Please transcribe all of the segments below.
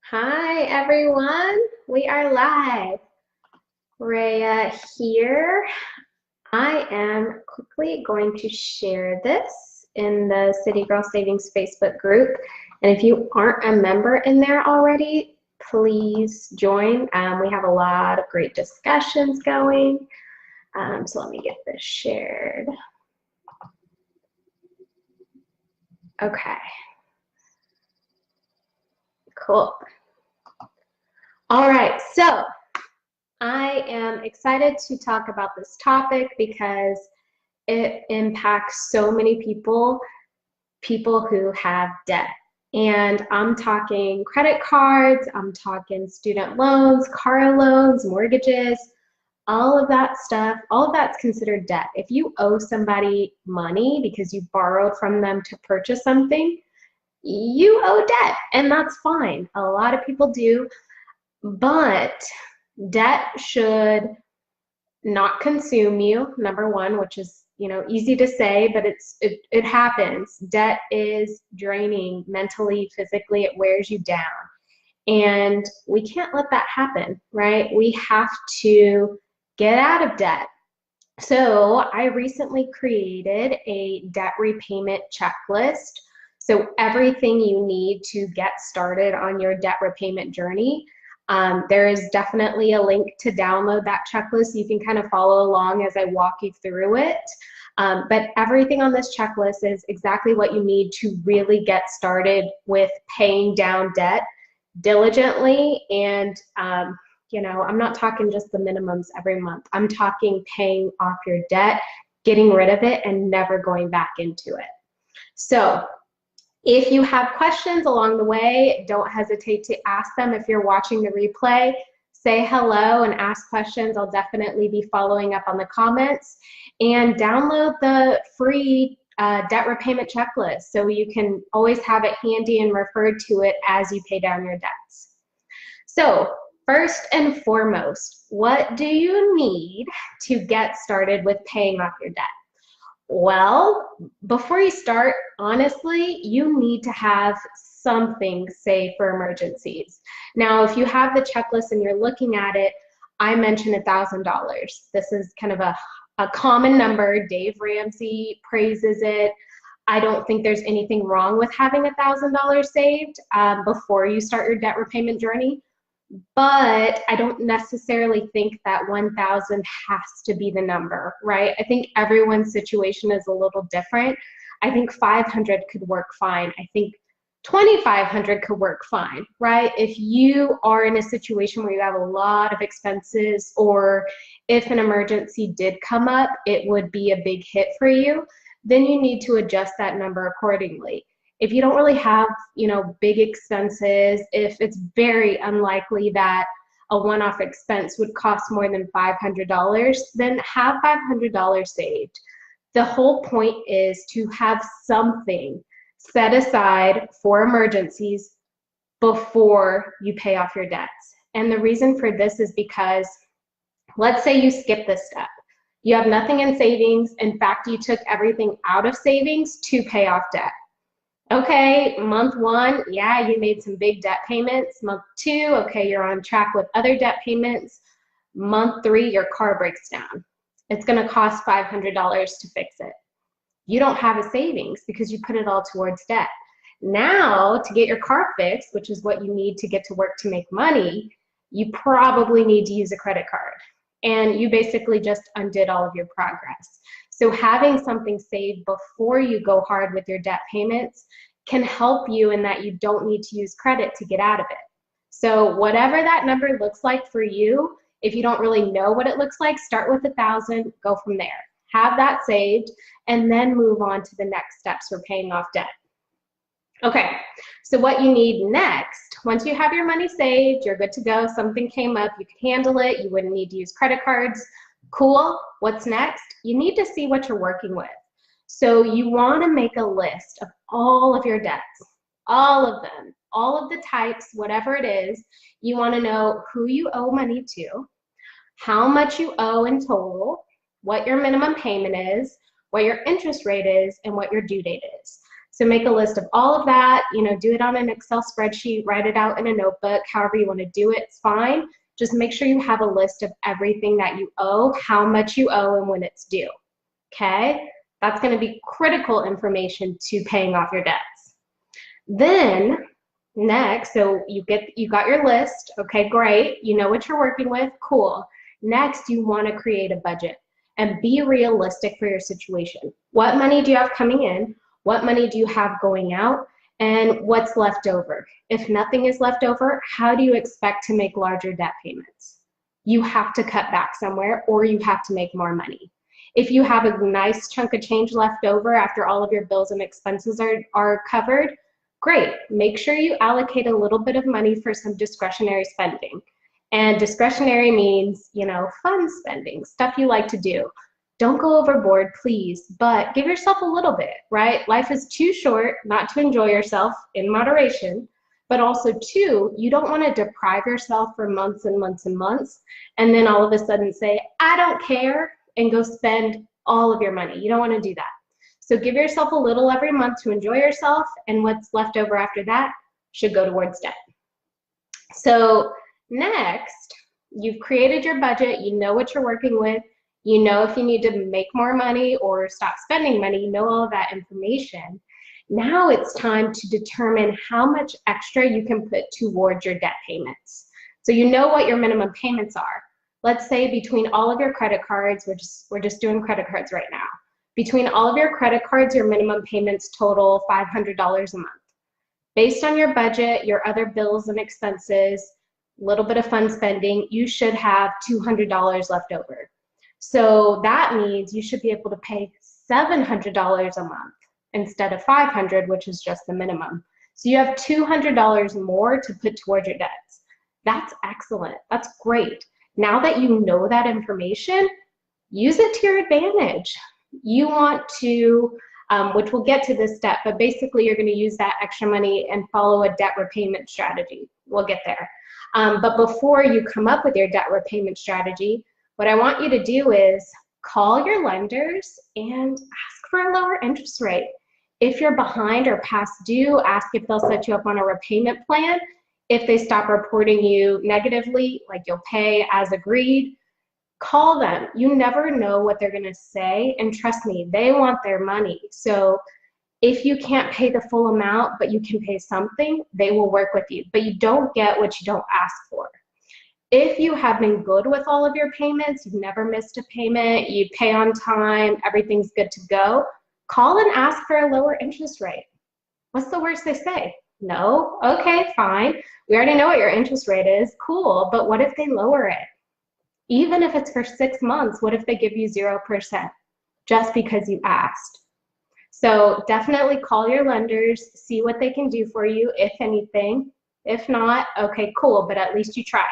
Hi everyone, we are live. Rhea here. I am quickly going to share this in the City Girl Savings Facebook group. And if you aren't a member in there already, please join. We have a lot of great discussions going. So let me get this shared. Okay, cool. All right, so I am excited to talk about this topic because it impacts so many people who have debt. And I'm talking credit cards, I'm talking student loans, car loans, mortgages, all of that stuff, all of that's considered debt. If you owe somebody money because you borrowed from them to purchase something, you owe debt, and that's fine. A lot of people do, but debt should not consume you, number one, which is easy to say, but it happens. Debt is draining mentally, physically. It wears you down, and we can't let that happen, right? We have to get out of debt. So I recently created a debt repayment checklist. So everything you need to get started on your debt repayment journey. There is definitely a link to download that checklist. You can kind of follow along as I walk you through it. But everything on this checklist is exactly what you need to really get started with paying down debt diligently. And I'm not talking just the minimums every month. I'm talking paying off your debt, getting rid of it, and never going back into it. So if you have questions along the way, don't hesitate to ask them. If you're watching the replay, say hello and ask questions. I'll definitely be following up on the comments. And download the free debt repayment checklist so you can always have it handy and refer to it as you pay down your debts. So first and foremost, what do you need to get started with paying off your debt? Well, before you start, honestly, you need to have something saved for emergencies. Now, if you have the checklist and you're looking at it, I mentioned $1,000. This is kind of a common number. Dave Ramsey praises it. I don't think there's anything wrong with having $1,000 saved before you start your debt repayment journey. But I don't necessarily think that 1,000 has to be the number, right? I think everyone's situation is a little different. I think 500 could work fine. I think 2,500 could work fine, right? If you are in a situation where you have a lot of expenses, or if an emergency did come up, it would be a big hit for you, then you need to adjust that number accordingly. If you don't really have, big expenses, if it's very unlikely that a one-off expense would cost more than $500, then have $500 saved. The whole point is to have something set aside for emergencies before you pay off your debts. And the reason for this is because, let's say you skip this step. You have nothing in savings. In fact, you took everything out of savings to pay off debt. Okay, month one, yeah, you made some big debt payments. Month two, okay, you're on track with other debt payments. Month three, your car breaks down. It's gonna cost $500 to fix it. You don't have a savings because you put it all towards debt. Now, to get your car fixed, which is what you need to get to work to make money, you probably need to use a credit card. And you basically just undid all of your progress. So having something saved before you go hard with your debt payments can help you in that you don't need to use credit to get out of it. So whatever that number looks like for you, if you don't really know what it looks like, start with 1,000, go from there. Have that saved, and then move on to the next steps for paying off debt. Okay, so what you need next, once you have your money saved, you're good to go, something came up, you could handle it, you wouldn't need to use credit cards, cool. What's next? You need to see what you're working with. So you want to make a list of all of your debts, all of them, all of the types, whatever it is. You want to know who you owe money to, how much you owe in total, what your minimum payment is, what your interest rate is, and what your due date is. So make a list of all of that, do it on an Excel spreadsheet, write it out in a notebook, however you want to do it, it's fine. Just make sure you have a list of everything that you owe, how much you owe, and when it's due, okay? That's going to be critical information to paying off your debts. Then next, so you got your list, okay, great, you know what you're working with, cool. Next, you want to create a budget and be realistic for your situation. What money do you have coming in? What money do you have going out? And what's left over? If nothing is left over, how do you expect to make larger debt payments? You have to cut back somewhere, or you have to make more money. If you have a nice chunk of change left over after all of your bills and expenses are covered, great. Make sure you allocate a little bit of money for some discretionary spending. And discretionary means, fun spending, stuff you like to do. Don't go overboard, please, but give yourself a little bit, right? Life is too short not to enjoy yourself in moderation, but also too, you don't want to deprive yourself for months and months and months, and then all of a sudden say, I don't care, and go spend all of your money. You don't want to do that. So give yourself a little every month to enjoy yourself, and what's left over after that should go towards debt. So next, you've created your budget, you know what you're working with, you know if you need to make more money or stop spending money, you know all of that information. Now it's time to determine how much extra you can put towards your debt payments. So you know what your minimum payments are. Let's say between all of your credit cards, we're just doing credit cards right now. Between all of your credit cards, your minimum payments total $500 a month. Based on your budget, your other bills and expenses, a little bit of fun spending, you should have $200 left over. So that means you should be able to pay $700 a month instead of $500, which is just the minimum. So you have $200 more to put towards your debts. That's excellent. That's great. Now that you know that information, use it to your advantage. You want to, which we'll get to this step, but basically you're going to use that extra money and follow a debt repayment strategy. We'll get there. But before you come up with your debt repayment strategy, what I want you to do is call your lenders and ask for a lower interest rate. If you're behind or past due, ask if they'll set you up on a repayment plan. If they stop reporting you negatively, like you'll pay as agreed, call them. You never know what they're gonna say, and trust me, they want their money. So if you can't pay the full amount, but you can pay something, they will work with you. But you don't get what you don't ask for. If you have been good with all of your payments, you've never missed a payment, you pay on time, everything's good to go, call and ask for a lower interest rate. What's the worst they say? No? Okay, fine. We already know what your interest rate is. Cool, but what if they lower it? Even if it's for 6 months, what if they give you 0% just because you asked? So definitely call your lenders, see what they can do for you, if anything. If not, okay, cool, but at least you tried.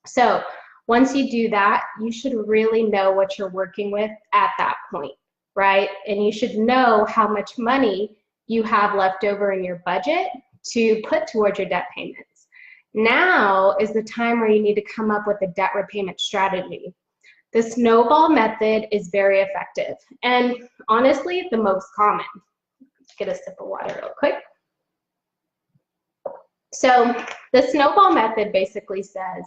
So once you do that, you should really know what you're working with at that point, right? And you should know how much money you have left over in your budget to put towards your debt payments. Now is the time where you need to come up with a debt repayment strategy. The snowball method is very effective and honestly the most common. Let's get a sip of water real quick. So the snowball method basically says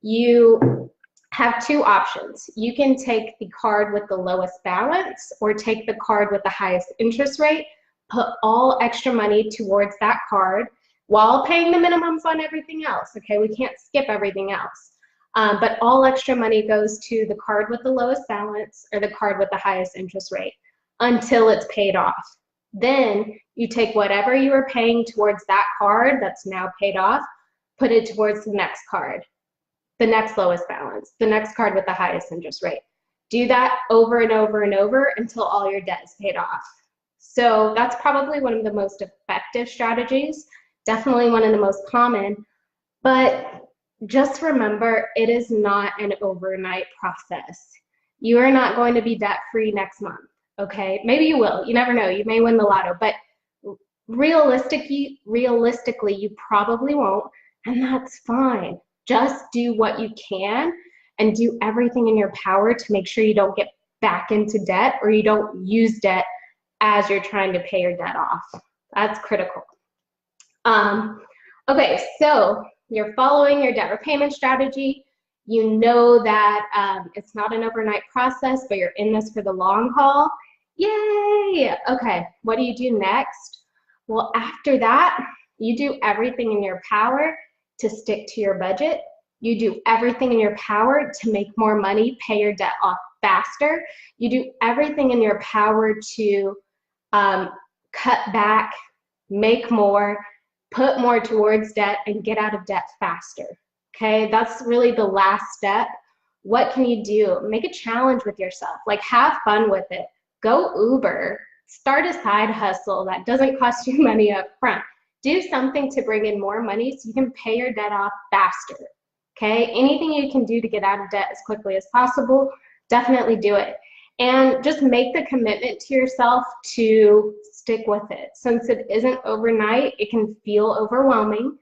you have two options. You can take the card with the lowest balance or take the card with the highest interest rate, put all extra money towards that card while paying the minimums on everything else, okay? We can't skip everything else. But all extra money goes to the card with the lowest balance or the card with the highest interest rate until it's paid off. Then you take whatever you were paying towards that card that's now paid off, put it towards the next card, the next lowest balance, the next card with the highest interest rate. Do that over and over and over until all your debt is paid off. So that's probably one of the most effective strategies, definitely one of the most common, but just remember, it is not an overnight process. You are not going to be debt-free next month, okay? Maybe you will, you never know, you may win the lotto, but realistically, you probably won't, and that's fine. Just do what you can and do everything in your power to make sure you don't get back into debt or you don't use debt as you're trying to pay your debt off. That's critical. Okay, so you're following your debt repayment strategy. You know that it's not an overnight process, but you're in this for the long haul. Yay! Okay, what do you do next? Well, after that, you do everything in your power to stick to your budget. You do everything in your power to make more money, pay your debt off faster. You do everything in your power to cut back, make more, put more towards debt, and get out of debt faster. Okay, that's really the last step. What can you do? Make a challenge with yourself. Like, have fun with it. Go Uber. Start a side hustle that doesn't cost you money up front. Do something to bring in more money so you can pay your debt off faster. Okay, anything you can do to get out of debt as quickly as possible, definitely do it. And just make the commitment to yourself to stick with it. Since it isn't overnight, it can feel overwhelming.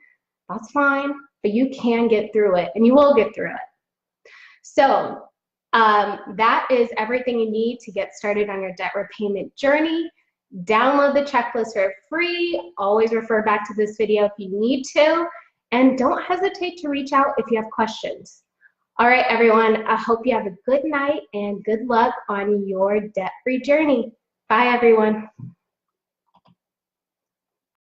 That's fine, but you can get through it, and you will get through it. So that is everything you need to get started on your debt repayment journey. Download the checklist for free. Always refer back to this video if you need to. And don't hesitate to reach out if you have questions. All right, everyone, I hope you have a good night and good luck on your debt-free journey. Bye, everyone.